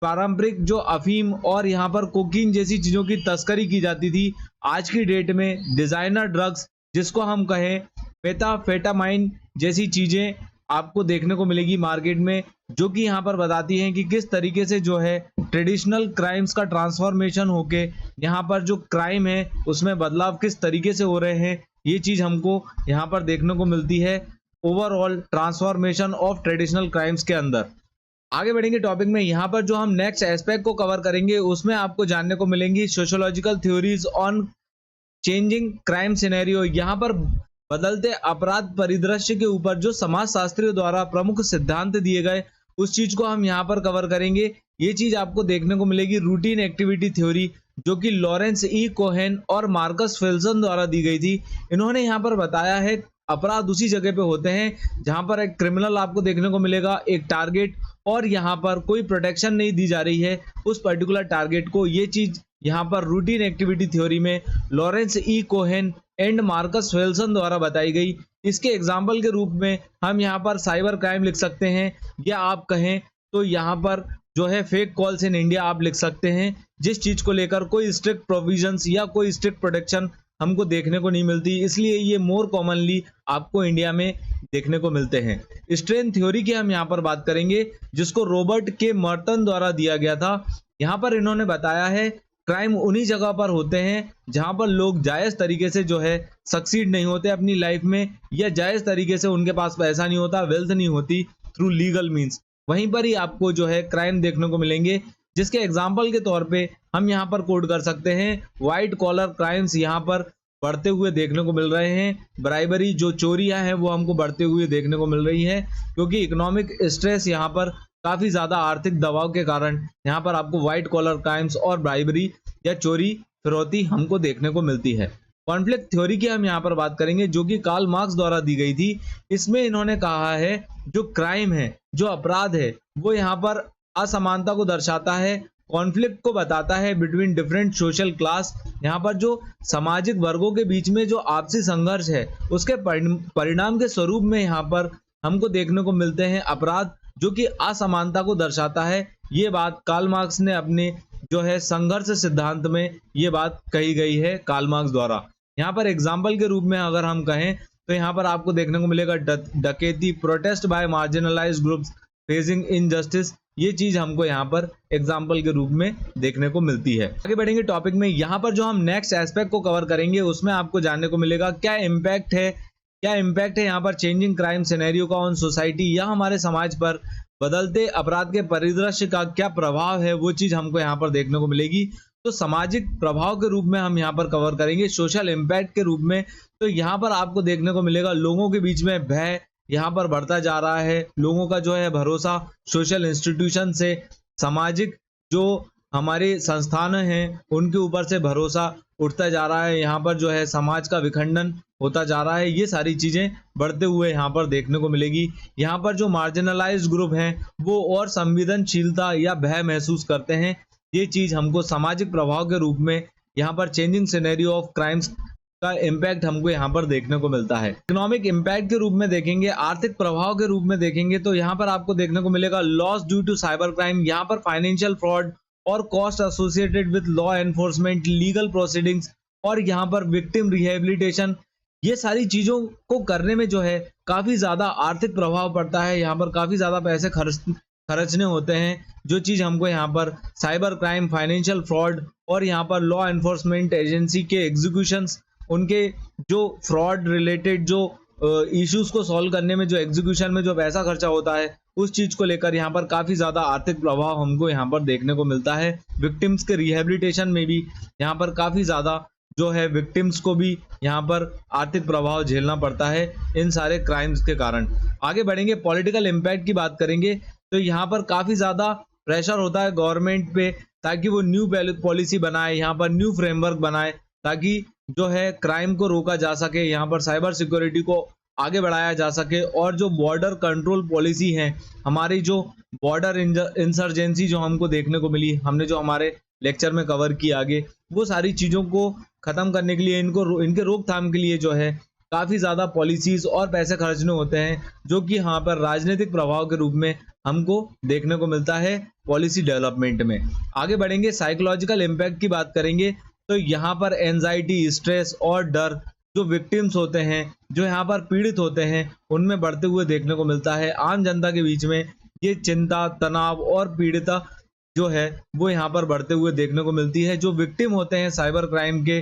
पारंपरिक जो अफीम और यहाँ पर कोकीन जैसी चीजों की तस्करी की जाती थी, आज की डेट में डिजाइनर ड्रग्स जिसको हम कहें मेथाम्फेटामाइन जैसी चीजें आपको देखने को मिलेगी मार्केट में, जो कि यहाँ पर बताती हैं कि किस तरीके से जो है ट्रेडिशनल क्राइम्स का ट्रांसफॉर्मेशन होके यहाँ पर जो क्राइम है उसमें बदलाव किस तरीके से हो रहे हैं, ये चीज हमको यहाँ पर देखने को मिलती है overall transformation of traditional crimes के अंदर। आगे बढ़ेंगे टॉपिक में। यहाँ पर जो हम नेक्स्ट एस्पेक्ट को कवर करेंगे उसमें आपको जानने को मिलेंगी sociological theories on changing crime scenario. यहाँ पर बदलते अपराध परिदृश्य के ऊपर जो समाजशास्त्रियों द्वारा प्रमुख सिद्धांत दिए गए उस चीज को हम यहाँ पर कवर करेंगे। ये चीज आपको देखने को मिलेगी रूटीन एक्टिविटी थ्योरी, जो कि लॉरेंस ई कोहेन और मार्कस फेल्सन द्वारा दी गई थी। इन्होंने यहाँ पर बताया है अपराध उसी जगह पे होते हैं जहां पर एक क्रिमिनल आपको देखने को मिलेगा, एक टारगेट, और यहाँ पर कोई प्रोटेक्शन नहीं दी जा रही है उस पर्टिकुलर टारगेट को। ये चीज यहाँ पर रूटीन एक्टिविटी थ्योरी में Lawrence E Cohen and Marcus Felson द्वारा बताई गई। इसके एग्जाम्पल के रूप में हम यहाँ पर साइबर क्राइम लिख सकते हैं, या आप कहें तो यहाँ पर जो है फेक कॉल्स इन इंडिया आप लिख सकते हैं, जिस चीज को लेकर कोई स्ट्रिक्ट प्रोविजंस या कोई स्ट्रिक्ट प्रोटेक्शन हमको देखने को नहीं मिलती, इसलिए ये मोर कॉमनली आपको इंडिया में देखने को मिलते हैं। स्ट्रेन थ्योरी की हम यहाँ पर बात करेंगे, जिसको रॉबर्ट के मर्टन द्वारा दिया गया था। यहाँ पर इन्होंने बताया है क्राइम उन्हीं जगह पर होते हैं जहां पर लोग जायज तरीके से जो है सक्सीड नहीं होते अपनी लाइफ में, या जायज तरीके से उनके पास पैसा नहीं होता, वेल्थ नहीं होती थ्रू लीगल मीन्स, वहीं पर ही आपको जो है क्राइम देखने को मिलेंगे। जिसके एग्जाम्पल के तौर पे हम यहाँ पर कोड कर सकते हैं व्हाइट कॉलर क्राइम्स यहाँ पर बढ़ते हुए देखने को मिल रहे हैं। ब्राइबरी जो चोरियां हैं वो हमको बढ़ते हुए देखने को मिल रही है, क्योंकि इकोनॉमिक स्ट्रेस यहाँ पर काफी ज्यादा आर्थिक दबाव के कारण यहाँ पर आपको व्हाइट कॉलर क्राइम्स और ब्राइबरी या चोरी फिरौती हमको देखने को मिलती है। कॉन्फ्लिक्ट थ्योरी की हम यहाँ पर बात करेंगे, जो कि कार्ल मार्क्स द्वारा दी गई थी। इसमें इन्होंने कहा है जो क्राइम है, जो अपराध है, वो यहाँ पर असमानता को दर्शाता है, कॉन्फ्लिक्ट को बताता है बिटवीन डिफरेंट सोशल क्लास। यहाँ पर जो सामाजिक वर्गों के बीच में जो आपसी संघर्ष है उसके परिणाम के स्वरूप में यहाँ पर हमको देखने को मिलते हैं अपराध, जो कि असमानता को दर्शाता है। ये बात कार्ल मार्क्स ने अपने जो है संघर्ष सिद्धांत में ये बात कही गई है कार्ल मार्क्स द्वारा। यहाँ पर एग्जाम्पल के रूप में अगर हम कहें तो यहाँ पर आपको देखने को मिलेगा डकैती, protest by marginalised groups facing injustice. ये चीज हमको यहाँ पर एग्जाम्पल के रूप में देखने को मिलती है। आगे बढ़ेंगे टॉपिक में। यहाँ पर जो हम नेक्स्ट एस्पेक्ट को कवर करेंगे उसमें आपको जानने को मिलेगा क्या इम्पैक्ट है यहाँ पर चेंजिंग क्राइम सिनेरियो का ऑन सोसाइटी, या हमारे समाज पर बदलते अपराध के परिदृश्य का क्या प्रभाव है, वो चीज हमको यहाँ पर देखने को मिलेगी। तो सामाजिक प्रभाव के रूप में हम यहाँ पर कवर करेंगे, सोशल इम्पैक्ट के रूप में। तो यहाँ पर आपको देखने को मिलेगा लोगों के बीच में भय यहाँ पर बढ़ता जा रहा है, लोगों का जो है भरोसा सोशल इंस्टीट्यूशन से, सामाजिक जो हमारे संस्थान हैं उनके ऊपर से भरोसा उठता जा रहा है, यहाँ पर जो है समाज का विखंडन होता जा रहा है। ये सारी चीजें बढ़ते हुए यहाँ पर देखने को मिलेगी। यहाँ पर जो मार्जिनलाइज्ड ग्रुप हैं वो और संवेदनशीलता या भय महसूस करते हैं। ये चीज हमको सामाजिक प्रभाव के रूप में यहाँ पर चेंजिंग सिनेरियो ऑफ क्राइम्स का इम्पैक्ट हमको यहाँ पर देखने को मिलता है। इकोनॉमिक इम्पैक्ट के रूप में देखेंगे, आर्थिक प्रभाव के रूप में देखेंगे, तो यहाँ पर आपको देखने को मिलेगा loss due to cyber crime. यहाँ पर फाइनेंशियल फ्रॉड और cost associated with law enforcement, legal proceedings, और यहाँ पर विक्टिम रिहेबिलिटेशन, ये सारी चीजों को करने में जो है काफी ज्यादा आर्थिक प्रभाव पड़ता है। यहाँ पर काफी ज्यादा पैसे खर्चने होते हैं, जो चीज हमको यहाँ पर साइबर क्राइम, फाइनेंशियल फ्रॉड और यहाँ पर लॉ एनफोर्समेंट एजेंसी के एग्जीक्यूशंस, उनके जो फ्रॉड रिलेटेड जो इश्यूज को सॉल्व करने में जो एग्जीक्यूशन में जो पैसा खर्चा होता है उस चीज को लेकर यहाँ पर काफी ज्यादा आर्थिक प्रभाव हमको यहाँ पर देखने को मिलता है। विक्टिम्स के रिहेबिलिटेशन में भी यहाँ पर काफी ज्यादा जो है विक्टिम्स को भी यहाँ पर आर्थिक प्रभाव झेलना पड़ता है इन सारे क्राइम्स के कारण। आगे बढ़ेंगे, पॉलिटिकल इम्पैक्ट की बात करेंगे, तो यहाँ पर काफी ज्यादा प्रेशर होता है गवर्नमेंट पे ताकि वो न्यू पॉलिसी बनाए, यहाँ पर न्यू फ्रेमवर्क बनाए ताकि जो है क्राइम को रोका जा सके, यहाँ पर साइबर सिक्योरिटी को आगे बढ़ाया जा सके, और जो बॉर्डर कंट्रोल पॉलिसी है, हमारी जो बॉर्डर इंसर्जेंसी जो हमको देखने को मिली, हमने जो हमारे लेक्चर में कवर की आगे, वो सारी चीज़ों को ख़त्म करने के लिए, इनके रोकथाम के लिए जो है काफ़ी ज़्यादा पॉलिसीज़ और पैसे खर्चने होते हैं, जो कि यहाँ पर राजनीतिक प्रभाव के रूप में हमको देखने को मिलता है पॉलिसी डेवलपमेंट में। आगे बढ़ेंगे, साइकोलॉजिकल इम्पैक्ट की बात करेंगे, तो यहाँ पर एंजाइटी, स्ट्रेस और डर जो विक्टिम्स होते हैं, जो यहाँ पर पीड़ित होते हैं, उनमें बढ़ते हुए देखने को मिलता है। आम जनता के बीच में ये चिंता, तनाव और पीड़िता जो है वो यहाँ पर बढ़ते हुए देखने को मिलती है। जो विक्टिम होते हैं साइबर क्राइम के,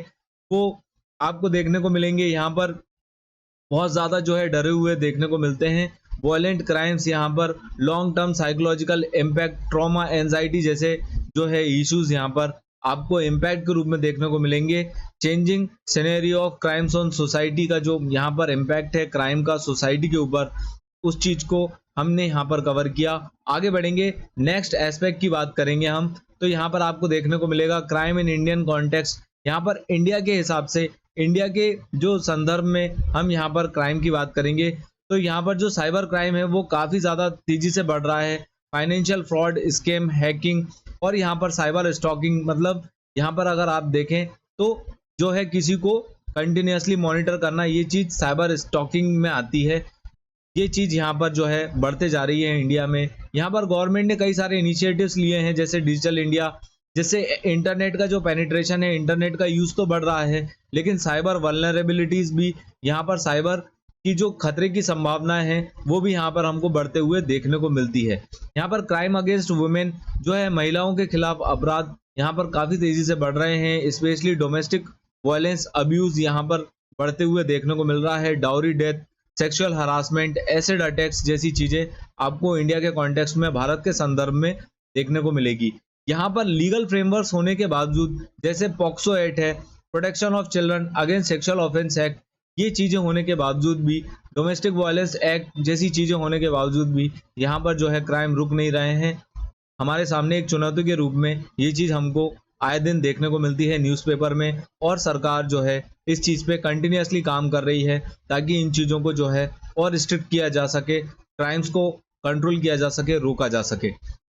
वो आपको देखने को मिलेंगे यहाँ पर बहुत ज़्यादा जो है डरे हुए देखने को मिलते हैं। वॉयलेंट क्राइम्स, यहाँ पर long term psychological impact, trauma, anxiety जैसे जो है इश्यूज यहाँ पर आपको इम्पैक्ट के रूप में देखने को मिलेंगे। Changing scenario of crimes on society का जो यहाँ पर इम्पैक्ट है क्राइम का सोसाइटी के ऊपर, उस चीज को हमने यहाँ पर कवर किया। आगे बढ़ेंगे, नेक्स्ट एस्पेक्ट की बात करेंगे हम, तो यहाँ पर आपको देखने को मिलेगा क्राइम इन इंडियन कॉन्टेक्स्ट। यहाँ पर इंडिया के हिसाब से, इंडिया के जो संदर्भ में हम यहाँ पर क्राइम की बात करेंगे, तो यहाँ पर जो साइबर क्राइम है वो काफ़ी ज़्यादा तेज़ी से बढ़ रहा है। फाइनेंशियल फ्रॉड, स्कैम, हैकिंग और यहाँ पर साइबर स्टॉकिंग, मतलब यहाँ पर अगर आप देखें तो जो है किसी को कंटिन्यूसली मॉनिटर करना, ये चीज़ साइबर स्टॉकिंग में आती है। ये चीज़ यहाँ पर जो है बढ़ते जा रही है इंडिया में। यहाँ पर गवर्नमेंट ने कई सारे इनिशिएटिव्स लिए हैं, जैसे डिजिटल इंडिया, जिससे इंटरनेट का जो पेनिट्रेशन है, इंटरनेट का यूज़ तो बढ़ रहा है, लेकिन साइबर वल्नरेबिलिटीज़ भी, यहाँ पर साइबर की जो खतरे की संभावनाएं हैं वो भी यहाँ पर हमको बढ़ते हुए देखने को मिलती है। यहाँ पर क्राइम अगेंस्ट वुमेन जो है, महिलाओं के खिलाफ अपराध यहाँ पर काफ़ी तेज़ी से बढ़ रहे हैं, स्पेशली डोमेस्टिक वायलेंस, अब्यूज़ यहाँ पर बढ़ते हुए देखने को मिल रहा है। Dowry death, sexual harassment, acid attacks जैसी चीज़ें आपको इंडिया के कॉन्टेक्स्ट में, भारत के संदर्भ में देखने को मिलेगी। यहाँ पर लीगल फ्रेमवर्क्स होने के बावजूद, जैसे पॉक्सो एक्ट है, protection of children against sexual offence act, ये चीज़ें होने के बावजूद भी, डोमेस्टिक वायलेंस एक्ट जैसी चीज़ें होने के बावजूद भी यहाँ पर जो है क्राइम रुक नहीं रहे हैं। हमारे सामने एक चुनौती के रूप में ये चीज़ हमको आए दिन देखने को मिलती है न्यूज़पेपर में, और सरकार जो है इस चीज़ पे कंटिन्यूसली काम कर रही है ताकि इन चीज़ों को जो है और स्ट्रिक्ट किया जा सके, क्राइम्स को कंट्रोल किया जा सके, रोका जा सके।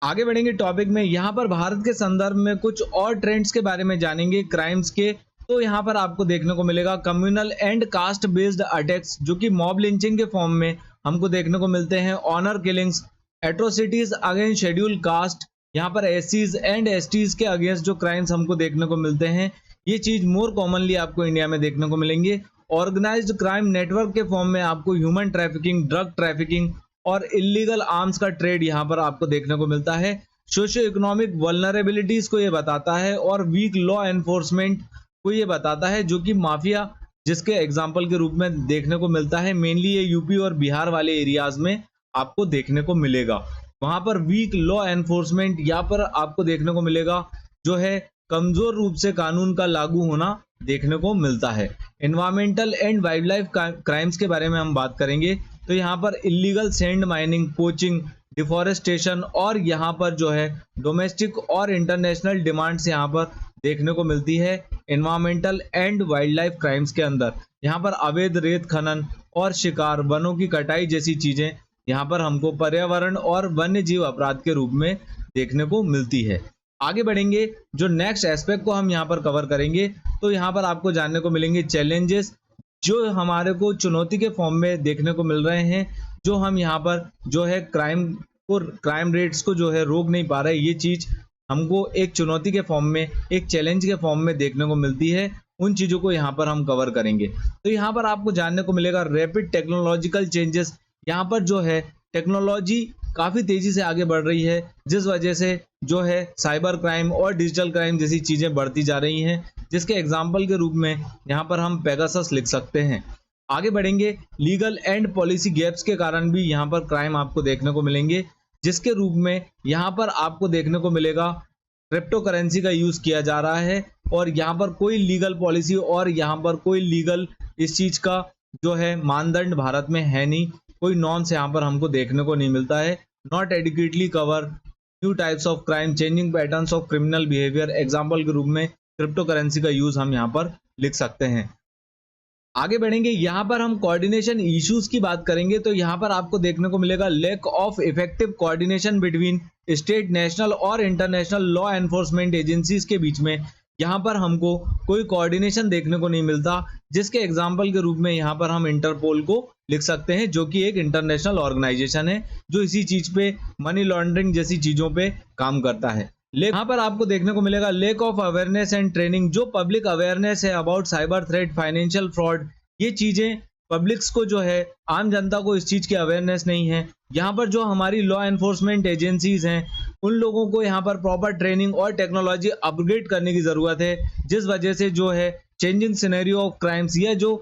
आगे बढ़ेंगे टॉपिक में, यहाँ पर भारत के संदर्भ में कुछ और ट्रेंड्स के बारे में जानेंगे क्राइम्स के। तो यहाँ पर आपको देखने को मिलेगा communal and caste based attacks, जो कि मॉब लिंचिंग के फॉर्म में हमको देखने को मिलते हैं, honour killings, atrocities against schedule caste, यहाँ पर एससीज एंड एसटीज के अगेंस्ट जो क्राइम्स हमको देखने को मिलते हैं, ये चीज मोर कॉमनली आपको इंडिया में देखने को मिलेंगे। ऑर्गेनाइज्ड क्राइम नेटवर्क के फॉर्म में आपको ह्यूमन ट्रैफिकिंग, ड्रग ट्रैफिकिंग और इलीगल आर्म्स का ट्रेड यहाँ पर आपको देखने को मिलता है। सोशियो इकोनॉमिक वल्नरेबिलिटीज को ये बताता है, और वीक लॉ एनफोर्समेंट को ये बताता है, जो कि माफिया जिसके एग्जाम्पल के रूप में देखने को मिलता है। मेनली ये यूपी और बिहार वाले एरियाज में आपको देखने को मिलेगा। वहां पर वीक लॉ एनफोर्समेंट, यहाँ पर आपको देखने को मिलेगा जो है कमजोर रूप से कानून का लागू होना देखने को मिलता है। Environmental and wild life crimes के बारे में हम बात करेंगे, तो यहाँ पर illegal sand mining, poaching, deforestation और यहाँ पर जो है डोमेस्टिक और इंटरनेशनल डिमांड्स यहाँ पर देखने को मिलती है। Environmental and wild life crimes के अंदर यहाँ पर अवैध रेत खनन और शिकार, वनों की कटाई जैसी चीजें यहाँ पर हमको पर्यावरण और वन्य जीव अपराध के रूप में देखने को मिलती है। आगे बढ़ेंगे, जो नेक्स्ट एस्पेक्ट को हम यहाँ पर कवर करेंगे, तो यहाँ पर आपको जानने को मिलेंगे चैलेंजेस जो हमारे को चुनौती के फॉर्म में देखने को मिल रहे हैं, जो हम यहाँ पर जो है क्राइम रेट्स को जो है रोक नहीं पा रहे। ये चीज हमको एक चुनौती के फॉर्म में, एक चैलेंज के फॉर्म में देखने को मिलती है। उन चीजों को यहाँ पर हम कवर करेंगे। तो यहाँ पर आपको जानने को मिलेगा रैपिड टेक्नोलॉजिकल चेंजेस। यहाँ पर जो है टेक्नोलॉजी काफ़ी तेज़ी से आगे बढ़ रही है, जिस वजह से जो है साइबर क्राइम और डिजिटल क्राइम जैसी चीज़ें बढ़ती जा रही हैं, जिसके एग्जाम्पल के रूप में यहाँ पर हम पेगासस लिख सकते हैं। आगे बढ़ेंगे, लीगल एंड पॉलिसी गैप्स के कारण भी यहाँ पर क्राइम आपको देखने को मिलेंगे, जिसके रूप में यहाँ पर आपको देखने को मिलेगा क्रिप्टो करेंसी का यूज़ किया जा रहा है, और यहाँ पर कोई लीगल पॉलिसी और यहाँ पर कोई लीगल इस चीज़ का जो है मानदंड भारत में है नहीं, कोई नॉर्म्स यहाँ पर हमको देखने को नहीं मिलता है। Not adequately cover new types of crime, changing patterns of criminal behaviour, example के रूप में क्रिप्टो करेंसी का यूज हम यहाँ पर लिख सकते हैं। आगे बढ़ेंगे, यहाँ पर हम कोऑर्डिनेशन इश्यूज की बात करेंगे, तो यहाँ पर आपको देखने को मिलेगा lack of effective coordination between state, national और इंटरनेशनल लॉ एनफोर्समेंट एजेंसीज के बीच में यहाँ पर हमको कोई कोऑर्डिनेशन देखने को नहीं मिलता, जिसके एग्जाम्पल के रूप में यहाँ पर हम इंटरपोल को लिख सकते हैं, जो कि एक इंटरनेशनल ऑर्गेनाइजेशन है जो इसी चीज पे, मनी लॉन्ड्रिंग जैसी चीजों पे काम करता है। यहाँ पर आपको देखने को मिलेगा lake of awareness and training, जो पब्लिक अवेयरनेस है about cyber threat, financial fraud, ये चीजें पब्लिक्स को जो है, आम जनता को इस चीज की अवेयरनेस नहीं है। यहाँ पर जो हमारी लॉ एनफोर्समेंट एजेंसीज हैं, उन लोगों को यहाँ पर प्रॉपर ट्रेनिंग और टेक्नोलॉजी अपग्रेड करने की जरूरत है, जिस वजह से जो है चेंजिंग सिनेरियो ऑफ क्राइम्स, या जो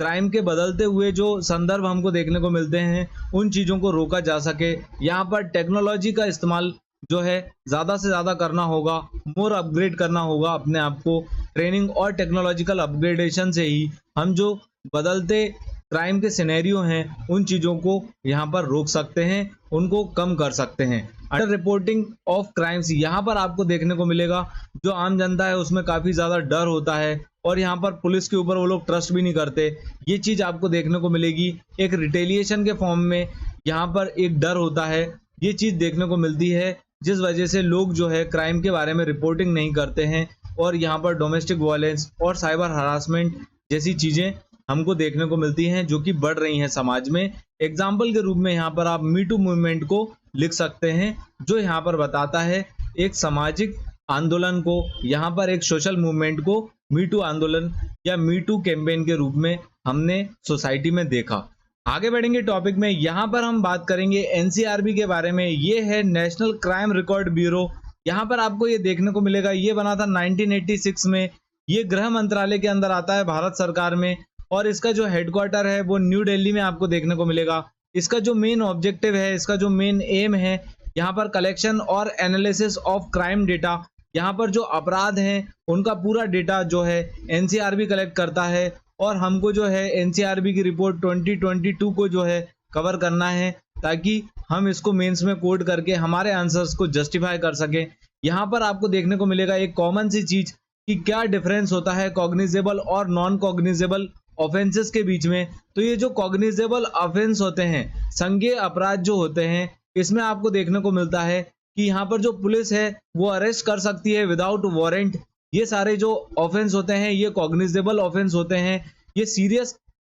क्राइम के बदलते हुए जो संदर्भ हमको देखने को मिलते हैं उन चीज़ों को रोका जा सके। यहाँ पर टेक्नोलॉजी का इस्तेमाल जो है ज़्यादा से ज़्यादा करना होगा, मोर अपग्रेड करना होगा अपने आप को। ट्रेनिंग और टेक्नोलॉजिकल अपग्रेडेशन से ही हम जो बदलते क्राइम के सिनेरियो हैं उन चीज़ों को यहाँ पर रोक सकते हैं, उनको कम कर सकते हैं। अंडर रिपोर्टिंग ऑफ क्राइम्स, यहाँ पर आपको देखने को मिलेगा जो आम जनता है उसमें काफ़ी ज़्यादा डर होता है और यहाँ पर पुलिस के ऊपर वो लोग ट्रस्ट भी नहीं करते। ये चीज़ आपको देखने को मिलेगी एक रिटेलिएशन के फॉर्म में। यहाँ पर एक डर होता है, ये चीज़ देखने को मिलती है जिस वजह से लोग जो है क्राइम के बारे में रिपोर्टिंग नहीं करते हैं और यहाँ पर डोमेस्टिक वायलेंस और साइबर हरासमेंट जैसी चीज़ें हमको देखने को मिलती हैं जो कि बढ़ रही हैं समाज में। एग्जाम्पल के रूप में यहाँ पर आप मी टू मूवमेंट को लिख सकते हैं जो यहाँ पर बताता है एक सामाजिक आंदोलन को, यहाँ पर एक सोशल मूवमेंट को मी टू आंदोलन या मी टू कैंपेन के रूप में हमने सोसाइटी में देखा। आगे बढ़ेंगे टॉपिक में, यहाँ पर हम बात करेंगे एनसीआरबी के बारे में। ये है नेशनल क्राइम रिकॉर्ड ब्यूरो। यहाँ पर आपको ये देखने को मिलेगा, ये बना था 1986 में। ये गृह मंत्रालय के अंदर आता है भारत सरकार में और इसका जो हेडक्वार्टर है वो न्यू दिल्ली में आपको देखने को मिलेगा। इसका जो मेन ऑब्जेक्टिव है, इसका जो मेन एम है, यहाँ पर कलेक्शन और एनालिसिस ऑफ क्राइम डेटा, यहाँ पर जो अपराध हैं उनका पूरा डेटा जो है एनसीआरबी कलेक्ट करता है और हमको जो है एनसीआरबी की रिपोर्ट 2022 को जो है कवर करना है ताकि हम इसको मेंस में कोड करके हमारे आंसर्स को जस्टिफाई कर सकें। यहाँ पर आपको देखने को मिलेगा एक कॉमन सी चीज कि क्या डिफरेंस होता है कॉग्निजेबल और नॉन कॉग्निजेबल ऑफेंसेस के बीच में। तो ये जो कॉग्निजेबल ऑफेंस होते हैं, संज्ञेय अपराध जो होते हैं, इसमें आपको देखने को मिलता है कि यहाँ पर जो पुलिस है वो अरेस्ट कर सकती है विदाउट वारंट। ये सारे जो ऑफेंस होते हैं ये कॉग्निजेबल ऑफेंस होते हैं, ये सीरियस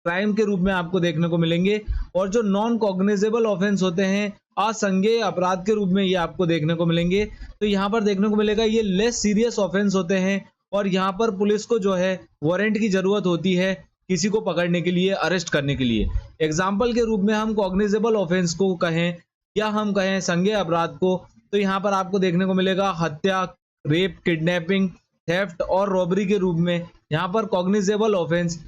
क्राइम के रूप में आपको देखने को मिलेंगे। और जो नॉन कॉग्निजेबल ऑफेंस होते हैं असंज्ञेय अपराध के रूप में ये आपको देखने को मिलेंगे। तो यहाँ पर देखने को मिलेगा ये लेस सीरियस ऑफेंस होते हैं और यहाँ पर पुलिस को जो है वारंट की जरूरत होती है किसी को पकड़ने के लिए, अरेस्ट करने के लिए। एग्जाम्पल के रूप में हम कॉग्निजेबल ऑफेंस को कहें या हम कहें संज्ञेय अपराध को, तो यहाँ पर आपको देखने को मिलेगा हत्या, रेप, किडनैपिंग, थेफ्ट और रॉबरी के रूप में यहाँ पर कॉग्निजेबल ऑफेंस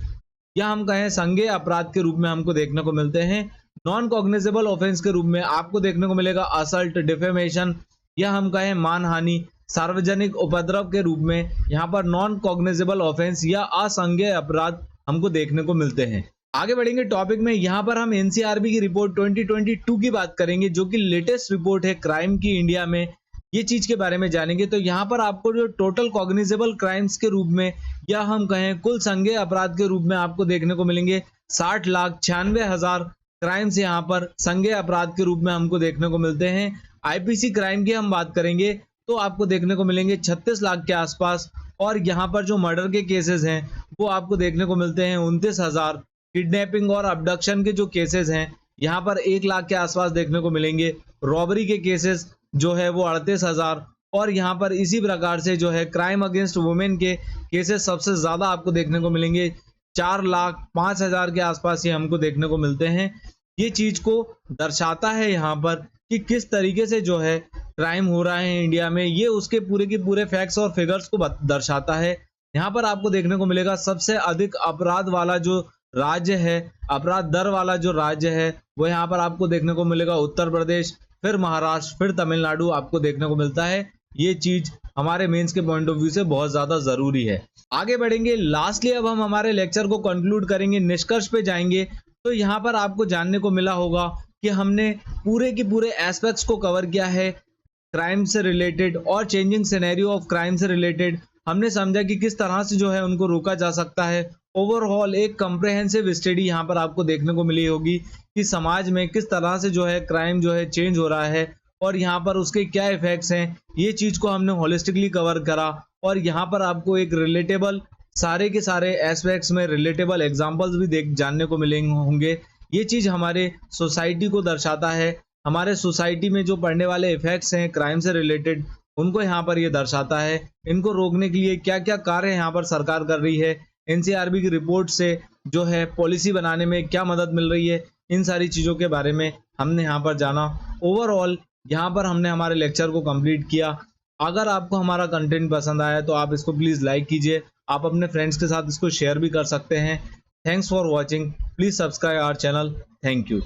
या हम कहें संज्ञेय अपराध के रूप में हमको देखने को मिलते हैं। नॉन कॉग्निजेबल ऑफेंस के रूप में आपको देखने को मिलेगा असल्ट, डिफेमेशन या हम कहें मानहानि, सार्वजनिक उपद्रव के रूप में यहाँ पर नॉन कॉग्निजेबल ऑफेंस या असंज्ञेय अपराध हमको देखने को मिलते हैं। आगे बढ़ेंगे टॉपिक में, यहाँ पर हम एनसीआरबी की रिपोर्ट 2022 की बात करेंगे जो कि लेटेस्ट रिपोर्ट है क्राइम की इंडिया में। ये चीज के बारे में जानेंगे। तो यहाँ पर आपको जो टोटल कॉग्निजेबल क्राइम्स के रूप में या हम कहें कुल संज्ञेय अपराध के रूप में आपको देखने को मिलेंगे 60,96,000 क्राइम्स यहाँ पर संज्ञेय अपराध के रूप में हमको देखने को मिलते हैं। आईपीसी क्राइम की हम बात करेंगे तो आपको देखने को मिलेंगे 36 लाख के आसपास और यहाँ पर जो मर्डर के केसेस हैं वो आपको देखने को मिलते हैं 29,000। किडनैपिंग और अबडक्शन के जो केसेस हैं यहाँ पर 1 लाख के आसपास देखने को मिलेंगे। रॉबरी के केसेस जो है वो 38,000 और यहाँ पर इसी प्रकार से जो है क्राइम अगेंस्ट वुमेन के केसेस सबसे ज्यादा आपको देखने को मिलेंगे 4,05,000 के आसपास ये हमको देखने को मिलते हैं। ये चीज को दर्शाता है यहाँ पर कि किस तरीके से जो है क्राइम हो रहा है इंडिया में, ये उसके पूरे के पूरे फैक्ट्स और फिगर्स को दर्शाता है। यहाँ पर आपको देखने को मिलेगा सबसे अधिक अपराध वाला जो राज्य है, अपराध दर वाला जो राज्य है वो यहाँ पर आपको देखने को मिलेगा उत्तर प्रदेश, फिर महाराष्ट्र, फिर तमिलनाडु आपको देखने को मिलता है। ये चीज हमारे मेंस के पॉइंट ऑफ व्यू से बहुत ज्यादा जरूरी है। आगे बढ़ेंगे, लास्टली अब हम हमारे लेक्चर को कंक्लूड करेंगे, निष्कर्ष पे जाएंगे। तो यहाँ पर आपको जानने को मिला होगा कि हमने पूरे के पूरे एस्पेक्ट्स को कवर किया है क्राइम से रिलेटेड और चेंजिंग सिनेरियो ऑफ क्राइम से रिलेटेड। हमने समझा कि किस तरह से जो है उनको रोका जा सकता है। ओवरऑल एक कंप्रेहेंसिव स्टडी यहाँ पर आपको देखने को मिली होगी कि समाज में किस तरह से जो है क्राइम जो है चेंज हो रहा है और यहाँ पर उसके क्या इफेक्ट्स हैं, ये चीज को हमने होलिस्टिकली कवर करा। और यहाँ पर आपको एक रिलेटेबल सारे के सारे एस्पेक्ट्स में रिलेटेबल एग्जांपल्स भी जानने को मिलेंगे होंगे। ये चीज हमारे सोसाइटी को दर्शाता है, हमारे सोसाइटी में जो पड़ने वाले इफेक्ट्स हैं क्राइम से रिलेटेड उनको यहाँ पर ये दर्शाता है। इनको रोकने के लिए क्या क्या कार्य यहाँ पर सरकार कर रही है, एनसीआरबी की रिपोर्ट से जो है पॉलिसी बनाने में क्या मदद मिल रही है, इन सारी चीज़ों के बारे में हमने यहाँ पर जाना। ओवरऑल यहाँ पर हमने हमारे लेक्चर को कंप्लीट किया। अगर आपको हमारा कंटेंट पसंद आया तो आप इसको प्लीज़ लाइक कीजिए, आप अपने फ्रेंड्स के साथ इसको शेयर भी कर सकते हैं। Thanks for watching, please subscribe our channel, thank you.